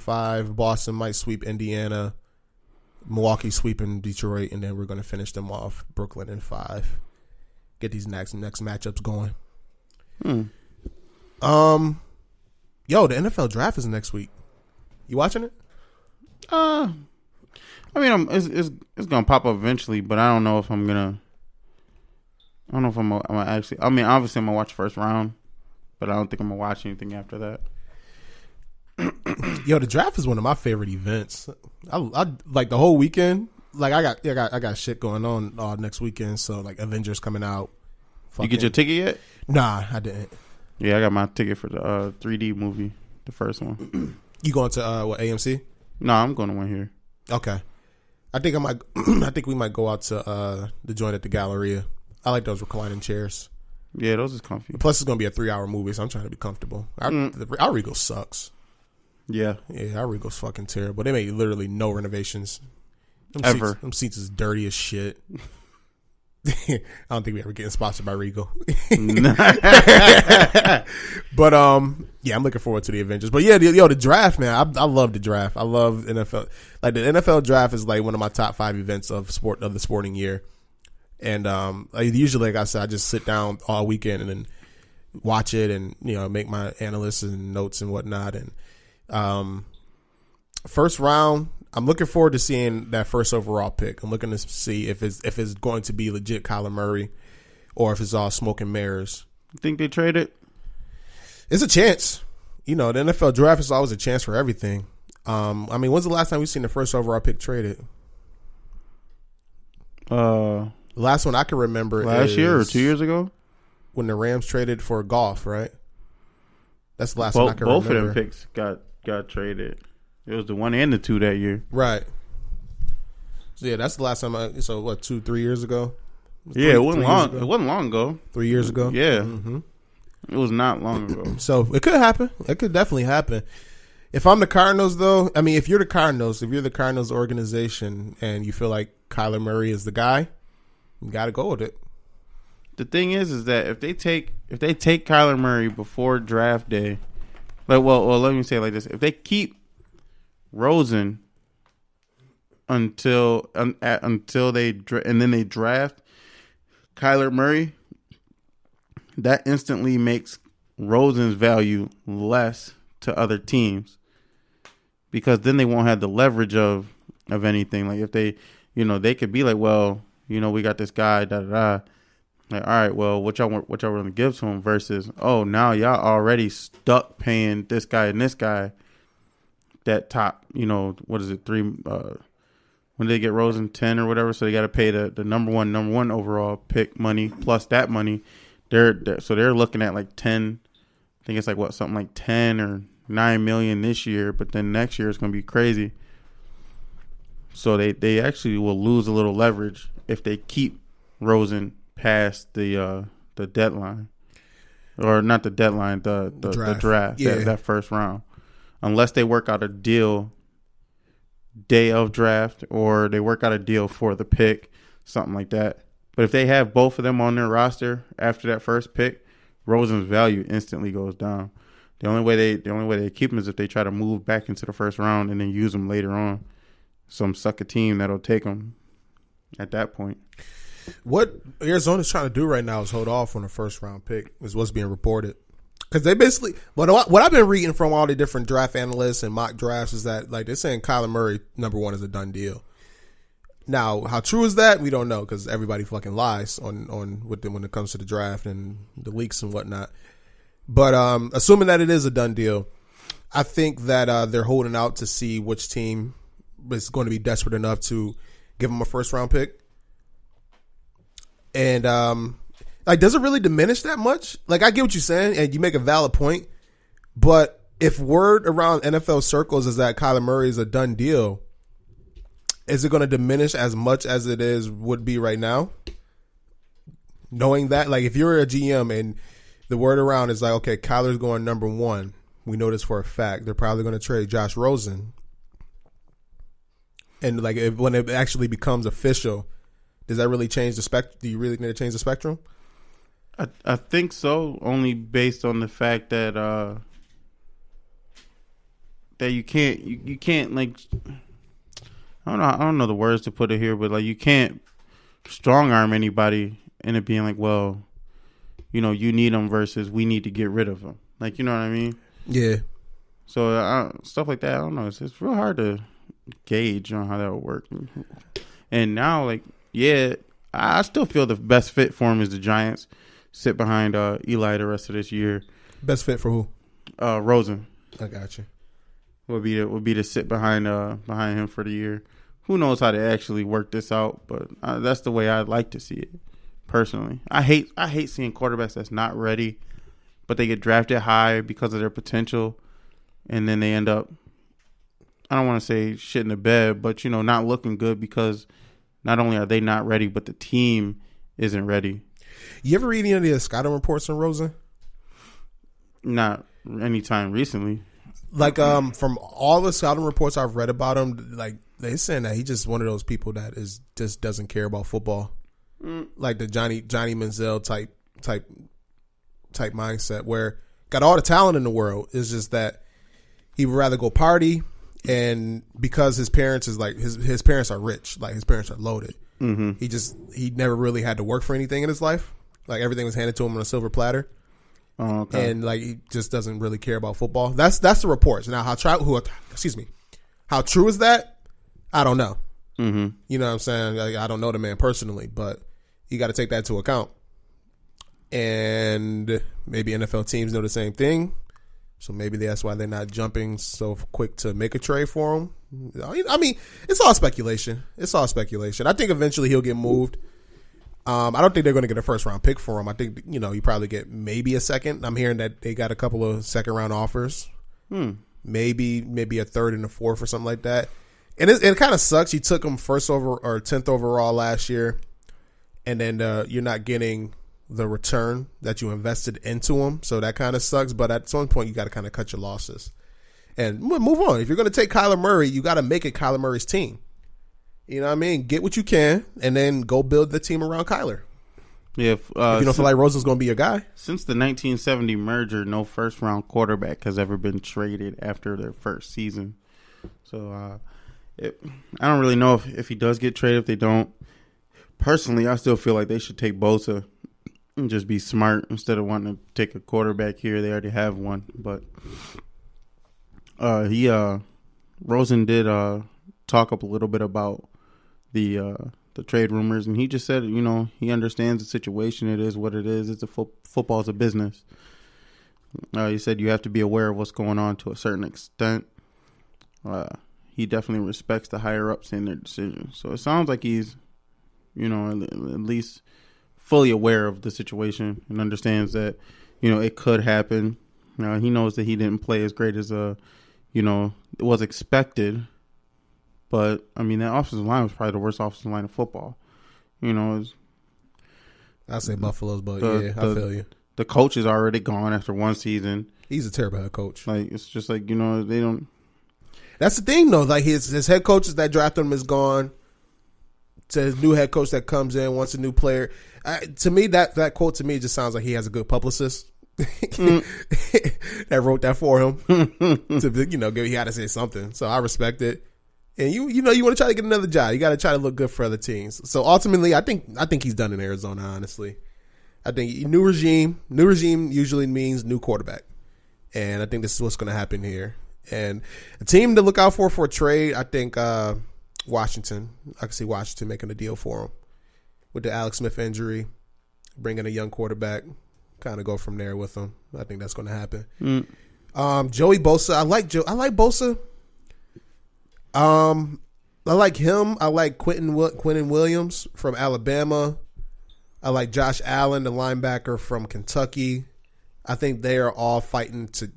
5. Boston might sweep Indiana. Milwaukee sweeping Detroit, and then we're going to finish them off. Brooklyn in 5. Get these next matchups going. Yo, the NFL draft is next week. You watching it? I mean, it's gonna pop up eventually, but I don't know if I'm gonna. I don't know if I'm gonna actually. I mean, obviously I'm gonna watch first round, but I don't think I'm gonna watch anything after that. Yo, the draft is one of my favorite events. I like the whole weekend. Like I got shit going on all next weekend. So like Avengers coming out. You get your ticket yet? Nah, I didn't. Yeah, I got my ticket for the 3D movie, the first one. You going to what, AMC? No, I'm going to one here. Okay, I think I might. I think we might go out to the joint at the Galleria. I like those reclining chairs. Yeah, those is comfy. Plus, it's gonna be a 3-hour movie, so I'm trying to be comfortable. Our Regal sucks. Yeah, our Regal's fucking terrible. They made literally no renovations. Them seats is dirty as shit. I don't think we ever getting sponsored by Regal. But yeah, I'm looking forward to the Avengers. But yeah, the draft, man, I love the draft. I love NFL. Like the NFL draft is like one of my top 5 events of the sporting year. And usually, like I said, I just sit down all weekend and then watch it and make my analysis and notes and whatnot. And first round, I'm looking forward to seeing that first overall pick. I'm looking to see if it's going to be legit Kyler Murray or if it's all smoke and mirrors. You think they trade it? It's a chance. The NFL draft is always a chance for everything. I mean, when's the last time we've seen the first overall pick traded? The last one I can remember last year or 2 years ago when the Rams traded for Goff, right? That's the last one I can remember. Both of them picks got traded. It was the 1 and the 2 that year. Right. So yeah, that's the last time 2-3 years ago? Yeah, it wasn't long. It wasn't long ago. 3 years ago? Yeah. It was not long ago. So it could happen. It could definitely happen. If I'm the Cardinals, though, I mean, if you're the Cardinals organization and you feel like Kyler Murray is the guy, you got to go with it. The thing is that if they take Kyler Murray before draft day, let me say it like this: if they keep Rosen until they draft Kyler Murray, that instantly makes Rosen's value less to other teams because then they won't have the leverage of anything. Like if they, they could be like, well, we got this guy, da da da. Like, all right, well, what y'all willing to give to him versus, oh, now y'all already stuck paying this guy and this guy that top, what is it, 3, when they get Rosen 10 or whatever, so they got to pay the number one overall pick money plus that money. They're looking at like 10, I think it's like something like 10 or 9 million this year, but then next year it's going to be crazy. So they actually will lose a little leverage if they keep Rosen past the deadline, or not the deadline, the draft, yeah. that first round, unless they work out a deal day of draft or they work out a deal for the pick, something like that. But if they have both of them on their roster after that first pick, Rosen's value instantly goes down. The only way they keep him is if they try to move back into the first round and then use him later on. Some sucker team that'll take him at that point. What Arizona's trying to do right now is hold off on the first round pick, is what's being reported. Because they basically, what I've been reading from all the different draft analysts and mock drafts is that like they're saying Kyler Murray number 1 is a done deal. Now, how true is that? We don't know because everybody fucking lies on with them when it comes to the draft and the leaks and whatnot. But assuming that it is a done deal, I think that they're holding out to see which team is going to be desperate enough to give them a first round pick. And does it really diminish that much? Like, I get what you're saying, and you make a valid point. But if word around NFL circles is that Kyler Murray is a done deal, is it going to diminish as much as it would be right now? Knowing that, like, if you're a GM and the word around is like, okay, Kyler's going number 1, we know this for a fact. They're probably going to trade Josh Rosen. And like, when it actually becomes official, does that really change the spectrum? Do you really need to change the spectrum? I think so, only based on the fact that that you can't like, I don't know the words to put it here, but like you can't strong arm anybody and it being like, well, you know, you need them versus we need to get rid of them. Like, you know what I mean? Yeah. So stuff like that, I don't know. It's real hard to gauge on how that would work. And now, like, yeah, I still feel the best fit for him is the Giants. Sit behind Eli the rest of this year. Best fit for who? Rosen. I got you. Would be to sit behind him for the year. Who knows how to actually work this out? But that's the way I'd like to see it. Personally, I hate seeing quarterbacks that's not ready, but they get drafted high because of their potential, and then they end up, I don't want to say shit in the bed, but you know, not looking good because not only are they not ready, but the team isn't ready. You ever read any of the scouting reports on Rosen? Not anytime recently. Like from all the scouting reports I've read about him, like they're saying that he's just one of those people that is just doesn't care about football. Like the Johnny Manziel type mindset, where got all the talent in the world. It's just that he would rather go party, and because his parents is like his parents are rich, like his parents are loaded. Mm-hmm. He never really had to work for anything in his life. Like everything was handed to him on a silver platter. Oh, okay. And like he just doesn't really care about football. That's the reports. Now how true is that? I don't know. Mm-hmm. You know what I'm saying? Like, I don't know the man personally, but you got to take that into account. And maybe NFL teams know the same thing. So maybe that's why they're not jumping so quick to make a trade for him. I mean, it's all speculation. I think eventually he'll get moved. I don't think they're going to get a first round pick for him. I think, you know, you probably get maybe a second. I'm hearing that they got a couple of second round offers. Maybe a third and a fourth or something like that. And it kind of sucks. You took him 10th overall last year, and then you're not getting the return that you invested into him. So that kind of sucks. But at some point, you got to kind of cut your losses and move on. If you're going to take Kyler Murray, you got to make it Kyler Murray's team. You know what I mean? Get what you can, and then go build the team around Kyler. Yeah, if you don't feel like Rosen's going to be your guy. Since the 1970 merger, no first-round quarterback has ever been traded after their first season. So I don't really know if he does get traded, if they don't. Personally, I still feel like they should take Bosa and just be smart instead of wanting to take a quarterback here. They already have one. But Rosen did talk up a little bit about the trade rumors, and he just said, you know, he understands the situation. It is what it is. It's football's a business. He said you have to be aware of what's going on to a certain extent. He definitely respects the higher ups in their decisions. So it sounds like he's, you know, at least fully aware of the situation and understands that, you know, it could happen. He knows that he didn't play as great as it was expected. But, I mean, that offensive line was probably the worst offensive line of football. You know, I'd say Buffalo's, but I feel you. The coach is already gone after one season. He's a terrible head coach. Like, it's just like, you know, they don't. That's the thing, though. Like, his head coaches that drafted him is gone. To his new head coach that comes in, wants a new player. To me, that quote to me just sounds like he has a good publicist that wrote that for him. He had to say something. So I respect it. And you want to try to get another job. You got to try to look good for other teams. So ultimately, I think he's done in Arizona. Honestly, I think new regime usually means new quarterback, and I think this is what's going to happen here. And a team to look out for a trade, I think Washington. I can see Washington making a deal for him with the Alex Smith injury, bringing a young quarterback, kind of go from there with him. I think that's going to happen. Joey Bosa, I like Bosa. I like him. I like Quentin Williams from Alabama. I like Josh Allen, the linebacker from Kentucky. I think they are all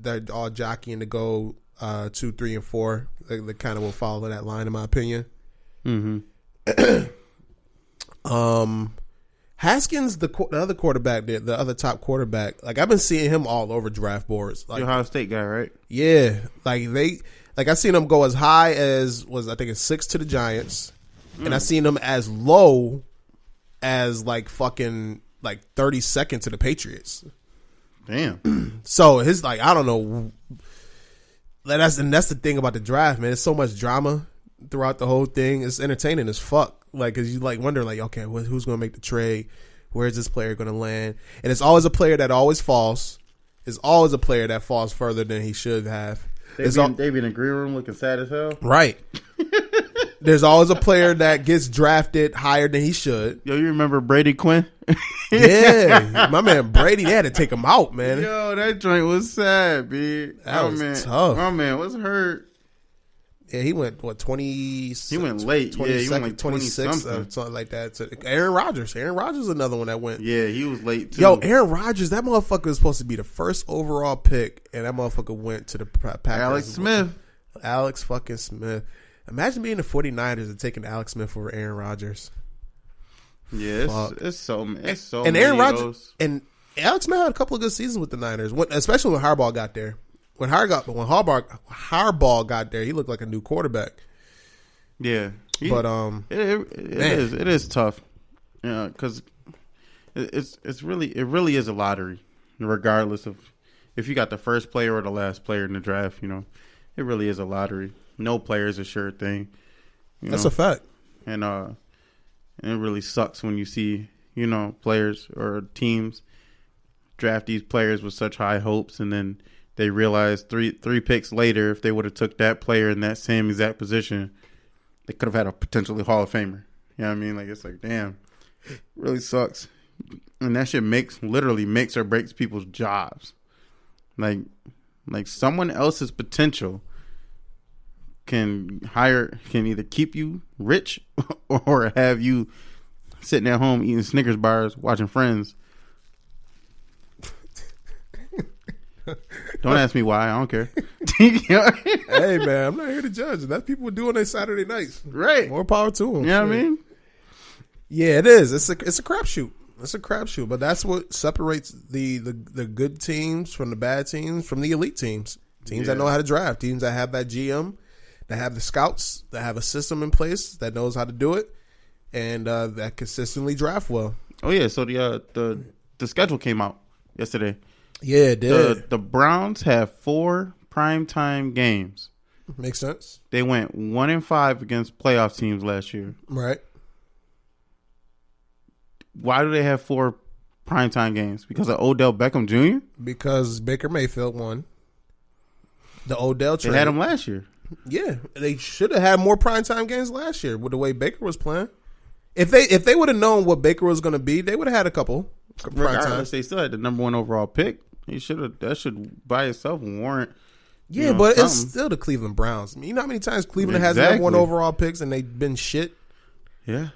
they're all jockeying to go 2, 3, and 4. They kind of will follow that line, in my opinion. Mm-hmm. Haskins, the other quarterback, the other top quarterback. Like, I've been seeing him all over draft boards. Like, the Ohio State guy, right? Yeah, I seen him go as high as I think it's 6 to the Giants, and I seen him as low as fucking 32nd to the Patriots. Damn. So his I don't know. that's the thing about the draft, man. It's so much drama throughout the whole thing. It's entertaining as fuck. Like, cause you like wonder, like, okay, who's going to make the trade? Where's this player going to land? And it's always a player that always falls. It's always a player that falls further than he should have. They be in the green room looking sad as hell. Right. There's always a player that gets drafted higher than he should. Yo, you remember Brady Quinn? Yeah, my man Brady, they had to take him out, man. Yo, that joint was sad, B. That was tough. My man was hurt. Yeah, he went 20. He went late. Yeah, he went like 26 or something like that. So Aaron Rodgers is another one that went. Yeah, he was late too. Yo, Aaron Rodgers, that motherfucker was supposed to be the first overall pick, and that motherfucker went to the Packers. Alex fucking Smith. Imagine being the 49ers and taking Alex Smith over Aaron Rodgers. Yeah, it's so and Aaron Rodgers and Alex Smith had a couple of good seasons with the Niners, especially when Harbaugh got there. When Harbaugh got there, he looked like a new quarterback. Yeah, but it is tough. Yeah, because it really is a lottery, regardless of if you got the first player or the last player in the draft. You know, it really is a lottery. No player is a sure thing. That's a fact. And it really sucks when you see, you know, players or teams draft these players with such high hopes, and then they realize three picks later, if they would have took that player in that same exact position, they could have had a potentially Hall of Famer. You know what I mean? Like, it's like, damn, it really sucks. And that shit literally makes or breaks people's jobs. Like someone else's potential can either keep you rich or have you sitting at home eating Snickers bars, watching Friends. Don't ask me why. I don't care. Hey, man, I'm not here to judge. That's people doing their Saturday nights. Right. More power to them. You know what I mean? Yeah, it is. It's a crapshoot. It's a crapshoot. But that's what separates the good teams from the bad teams from the elite teams. Teams that know how to draft. Teams that have that GM, that have the scouts, that have a system in place that knows how to do it, and that consistently draft well. Oh yeah, so the schedule came out yesterday. Yeah, it did. The Browns have 4 primetime games. Makes sense. They went 1-5 against playoff teams last year. Right. Why do they have 4 primetime games? Because of Odell Beckham Jr.? Because Baker Mayfield won the Odell trade. They had him last year. Yeah, they should have had more primetime games last year with the way Baker was playing. If they would have known what Baker was going to be, they would have had a couple regardless, they still had the number 1 overall pick. That should by itself warrant. Yeah, but something. It's still the Cleveland Browns. I mean, you know how many times Cleveland has number 1 overall picks and they've been shit? Yeah.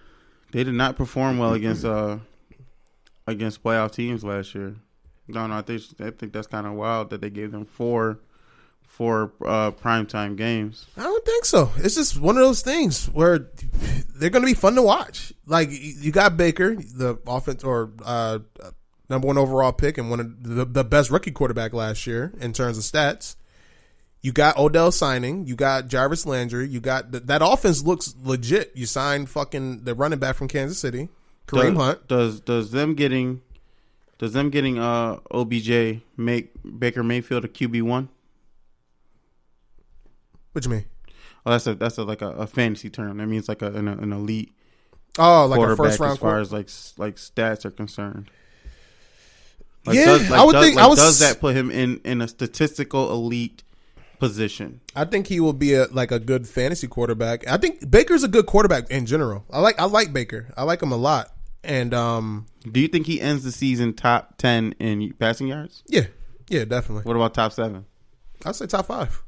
They did not perform well against playoff teams last year. No, I think that's kind of wild that they gave them four primetime games. I don't think so. It's just one of those things where they're going to be fun to watch. Like, you got Baker, the offense or number 1 overall pick and one of the best rookie quarterback last year in terms of stats. You got Odell signing. You got Jarvis Landry. You got that offense looks legit. You signed fucking the running back from Kansas City, Kareem Hunt. Does them getting OBJ make Baker Mayfield a QB1? What you mean? Oh, that's like a fantasy term. That means like an elite. Oh, like a first round as far as like stats are concerned. I would think. Does that put him in a statistical elite position? I think he will be a good fantasy quarterback. I think Baker's a good quarterback in general. I like Baker. I like him a lot. And do you think he ends the season top 10 in passing yards? Yeah, definitely. What about top 7? I'd say top 5.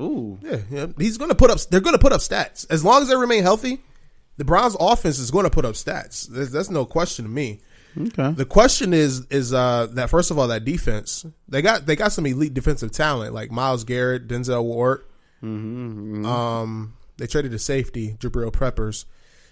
Ooh, yeah. He's going to put up. They're going to put up stats as long as they remain healthy. The Browns' offense is going to put up stats. That's no question to me. Okay. The question is that first of all, that defense, they got some elite defensive talent like Myles Garrett, Denzel Ward. Mm-hmm. They traded a safety, Jabril Peppers.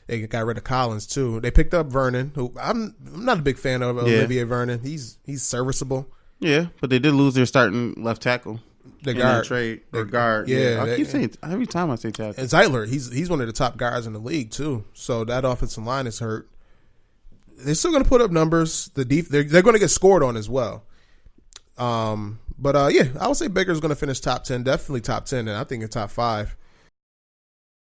They got rid of Collins too. They picked up Vernon, who I'm not a big fan of. Olivier Vernon. He's serviceable. Yeah, but they did lose their starting left tackle. The guard trade or guard. Yeah, I keep saying every time I say tackle. And Zeitler, he's one of the top guards in the league too. So that offensive line is hurt. They're still going to put up numbers. They're going to get scored on as well. But yeah, I would say Baker's going to finish top 10, definitely top 10, and I think in top 5.